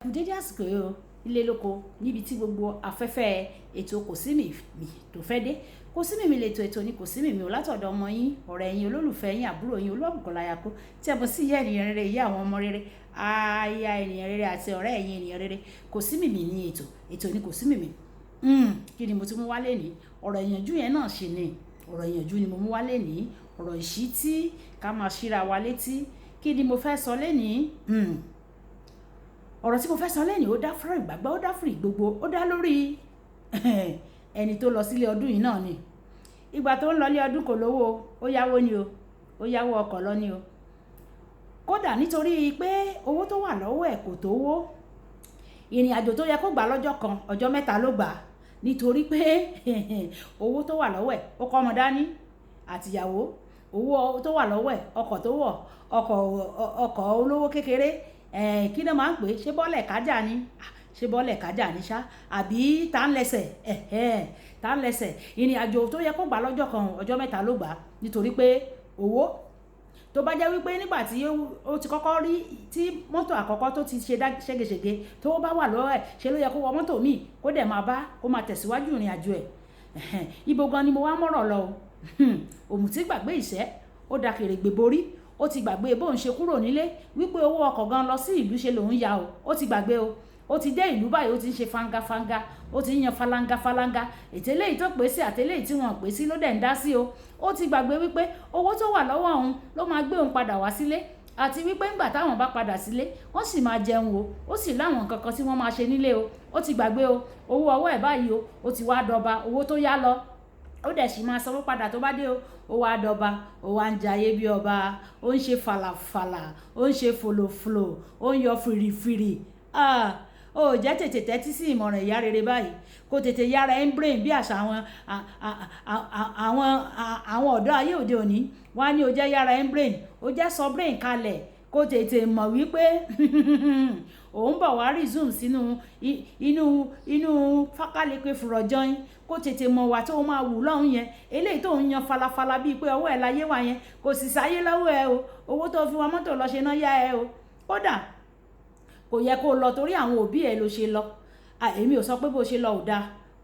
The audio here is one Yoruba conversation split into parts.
Kù dédé àsìkò yìí o, ilé lóko níbi tí gbogbo afẹ́fẹ́ ètò Kòsímì tó fẹ́ dé. Kòsímì ètò ní Kòsímì o látọ̀dọ̀ ọmọ yín, ọ̀rẹ́ yín, olólùfẹ́ yín, àbúrò yín, Olúwabùkọ́lá Ayako tí ẹ bọ́ sí ìyá ènìyàn rere, ìyá àwọn ọmọ rere, aya ènìyàn rere àti ọ̀rẹ́ ẹ̀yin ènìyàn rere. Kòsímì ní ètò ní Kòsímì. Kí ni mo ti mú wá lénìí? Ọ̀rọ̀ ìyànjú yẹn náà ṣì ni. Ọ̀rọ̀ ìyànjú ni mo mú wá lénìí. Ọ̀rọ̀ ìṣítí ká máa ṣíra wa létí. Kí ni mo fẹ́ sọ lénìí? Ọ̀rọ̀ tí mo fẹ́ sọ lẹ́yìn ó dá fún ìgbàgbọ́, ó dá fún ìgbogbo, ó dá lórí ẹni tó lọ sílé ọdún yìí náà ni. Ìgbà tó ń lọ ilé ọdún kò lówó, ó yáwó ni o, ó yáwó ọkọ̀ lọ ni o. Kódà nítorí pé owó tó wà lọ́wọ́ ẹ̀ kò tó wó, ìrìn àjò tó yẹ kó gbà lọ́jọ́ kan, ọjọ́ 3 ló gbà nítorí pé owó tó wà lọ́wọ́ ẹ̀ ó kọ́ ọmọ dání àtìyàwó, owó tó wà lọ́wọ́ ẹ̀, ọkọ̀ tó wọ̀, ọkọ̀ olówó kékeré, kí ló máa ń pè é, ṣé bọ́ọ̀lẹ̀ kájà ni, ṣé bọ́ọ̀lẹ̀ kájà ni ṣá, àbí tá ń lẹ́sẹ̀, ìrìn àjò tó yẹ kó gbà lọ́jọ́ kan, ọjọ́ 3 ló gbà nítorí pé owó tó bá jẹ́ wípé nígbà tí ó ti kọ́kọ́ rí tí mọ́tò àkọ́kọ́ tó ti ṣe ṣégeṣége tó bá wà lọ́wọ́ ẹ̀, ṣe ló yẹ kó wọ mọ́tò míì kó dẹ̀ kó máa tẹ̀síwájú ìrìn àjò ẹ̀. Ibo gan ni mo wá mọ́rọ̀ lọ o. Òmùtí gbàgbé ìṣẹ́, ó da kèrègbè borí, ó ti gbàgbé bóun ṣe kúrò nílé wípé owó ọkọ̀ gan lọ sí ìlú ṣe lòun ya o, ó ti gbàgbé o. Ó ti dé ìlú báyìí, ó ti ń ṣe fangafanga, ó ti ń yan falanga, ètèlé yìí tó pè sí àtèlé yìí tí wọ́n pè sí ló dẹ̀ ń dá sí o. Ó ti gbàgbé wípé owó tó wà lọ́wọ́ òun ló máa gbé òun padà wá sílé, àti wípé ńgbà táwọn bá padà sílé wọ́n sì máa jẹun o, ó sì láwọn nǹkan kan tí wọ́n máa ṣe nílé o. Ó ti gbàgbé o, owó ọwọ́ ẹ̀ báyìí o, ó ti wá dọba, owó tó yá lọ ó dẹ̀ sì máa sanwó padà tó bá dé o. Ó wá dọba, ó wá ń jayé bí ọba, ó ń ṣe fàlàfàlà, ó ń ṣe fòlòfòlò, ó ń yọ fìrìfìrì. Ó jẹ́ tètè tẹ́tí sí ìmọ̀ràn ìyá rere báyìí, kó tètè yára ẹ̀ ń brain bí àṣà àwọn ọ̀dọ́ ayé òde òní. Wọ́n á ní ó jẹ́ yára ẹ̀ ń brain, ó jẹ́ sọ brain kalẹ̀, kó tètè mọ̀ wípé òun bọ̀ wá resume sínú inú fákàlẹ́pẹ́ fùrọ̀jọ́yìn, kó tètè mọ̀ wá tó máa wù lọ́hùn yẹn. Eléyìí tó ń yan falafala bíi pé ọwọ́ ẹ̀ láyé wà yẹn kò sì sáyé lọ́wọ́ ẹ o. Owó tó fi wa mọ́tò lọ ṣe náà yá ẹ o. Kódà kò yẹ kó lọ torí àwọn òbí ẹ ló ṣe lọ. Èmi ò sọ pé bó ṣe lọ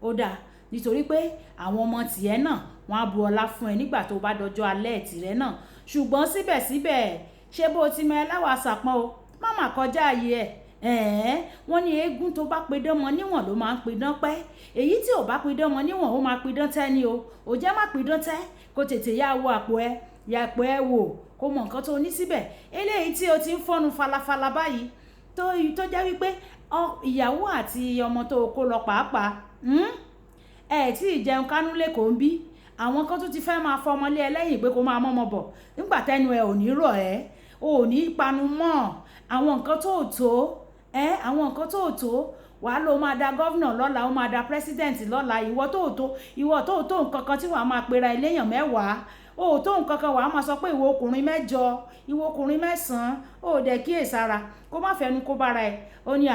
ó dáa nítorí pé àwọn ọmọ tìẹ náà wọ́n á bu ọlá fún ẹ nígbà tó bá dọjọ́ alẹ́ tìrẹ náà. Ṣùgbọ́n síbẹ̀síbẹ̀ ṣé bó ti mọ ẹlẹ́wà sàpọ́n o, má mà kọjá ààyè ẹ̀. Wọ́n ní eégún tó bá pidán mọ níwọ̀n ló máa ń pidán pẹ́. Èyí tí ò bá pidán mọ níwọ̀n ó máa pidán tẹ́ ni o. Ò jẹ́ má pidán tẹ́, kó tètè yá wo àpò ẹ wò, kó mọ nǹkan tó ní síbẹ̀. Eléyìí tí o ti ń fọ́nu falafala báyìí tó jẹ́ wípé ìyàwó àti ọmọ tó kó lọ pàápàá tí ìjẹun kánú lẹ́kọ̀ọ́ ń bí. Àwọn kan tó ti fẹ́ máa fọmọlé ẹlẹ́yìn pé kó máa mọ́mọ bọ̀ nígbà tẹ́nu ẹ ò ní rọ̀ ẹ́, ò ní panu mọ́ àwọn nǹkan tó tó àwọn nǹkan tó tó. Wàá ló máa da gọ́vnà lọ́la, ó máa da pírẹ́sídẹ̀ǹtì lọ́la. Ìwọ tó tó nǹkan kan tí wàá máa pera eléyàn 10. Ó tó nǹkan kan wàá máa sọ pé ìwọ ọkùnrin 8, ìwọ ọkùnrin 9. Ó dẹ̀ kíyèsára kó má fẹnu kó bára ẹ̀. Ó ní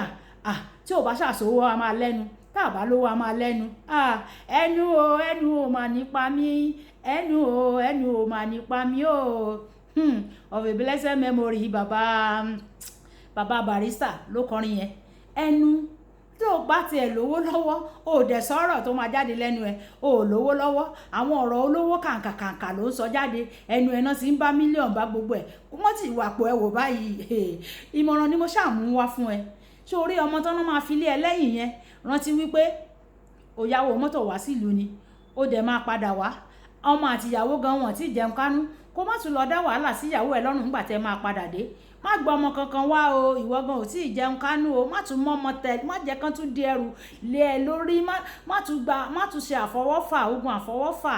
tí ò bá ṣàṣòwò a máa lẹ́nu, tá bá lówó a máa lẹ́nu. Ẹnu ò mà nípa mí, ẹnu ò mà nípa mí o. Of a blessed memory, bàbá Barrister ló kọrin yẹn. Ẹnu tó bá tiẹ̀ lówó lọ́wọ́, ó dẹ̀ sọ̀rọ̀ tó máa jáde lẹ́nu ẹ̀, ó lówó lọ́wọ́. Àwọn ọ̀rọ̀ olówó kàǹkà ló ń sọ jáde, ẹnu ẹ̀ náà sì ń bá mílíọ̀nù bá gbogbo ẹ̀. Wọ́n ti wà pọ̀ ẹ wò báyìí. Ìmọ̀ràn ni mo ṣàmú wá fún ẹ. Ṣé orí ọmọ tán náà máa fi lé ẹ lẹ́yìn yẹn? Rántí wípé ó yáwó mọ́tò wá sílùú ni, ó dẹ̀ máa padà wá. Ọmọ àti ìyàwó gan wọn tí jẹun kánú, kó má tún lọ dá wàhálà sí ìyàwó ẹ lọ́rùn nígbà tẹ́ máa padà dé. Má gbọ́ ọmọ kankan wá o, ìwọ gan ò tí ì jẹun kánú o. Má tún mọ́ ọmọ má jẹ́ kán tún di ẹrù lé ẹ lórí. Má tún ṣe àfọwọ́fà, ogun àfọwọ́fà.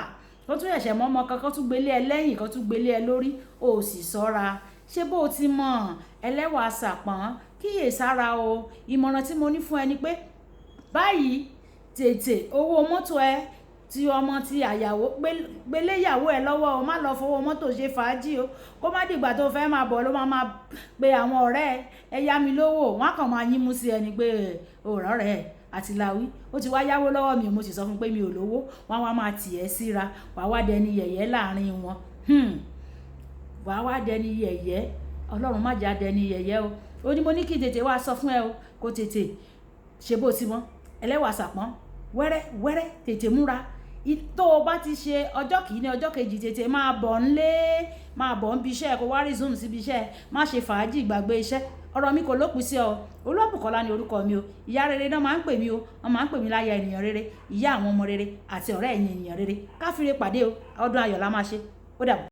Kó tún ṣẹ̀ṣẹ̀ mọ́ ọmọ kankan tún gbélé ẹ lẹ́yìn, kan tún gbélé ẹ lórí. O sì ṣọ́ra. Ṣé bó ti mọ̀ ẹlẹ́wà sàpọ́n, kíyèsára o. Ìmọ̀ràn tí mo ní fún ẹ ni pé báyìí tètè owó mọ́tò ẹ tí ọmọ ti àyàwó gbélé ìyàwó ẹ lọ́wọ́ o. Má lọ fowó mọ́tò ṣe fàájì o. Kó má dìgbà tó fẹ́ máa bọ̀ ló máa pe àwọn ọ̀rẹ́ ẹ yá mi lówó. Wọ́n á kàn máa yín mú sí ẹni pé òòrọ̀ rẹ̀ àtìláwí ó ti wá yáwó lọ́wọ́ mi, mo sì sọ fún pé mi ò lówó. Wọ́n á wá máa tì ẹ́ síra, wàá wá dẹni yẹ̀yẹ́ láàrin wọn. Wàá wá dẹni yẹ̀yẹ́. Ọlọ́run má jẹ́ á dẹni yẹ̀yẹ́ o. ó ní mo ní kí tètè wá sọ fún ẹ o kó tètè ṣe bó ti mọ́ ẹlẹ́wà sàpọ́n wẹ́rẹ́ tètè múra tó o bá ti ṣe ọjọ́ kìíní ọjọ́ kejì tètè máa bọ̀ ńlé máa bọ̀ ń bi iṣẹ́ kó wá resume síbi iṣẹ́ má ṣe fàájì gbàgbé iṣẹ́ ọ̀rọ̀ mi kò lópin sí ọ Olúwabùkọ́lá ni orúkọ mi o ìyá rere náà máa ń pè mí o wọ́n máa ń pè mí láya ènìyàn rere ìyá àwọn ọmọ rere àti ọ̀rẹ́ ẹ̀yin ènìyàn rere káfíńre pàdé o ọdún ayọ̀ la máa ṣe ó dàbọ̀.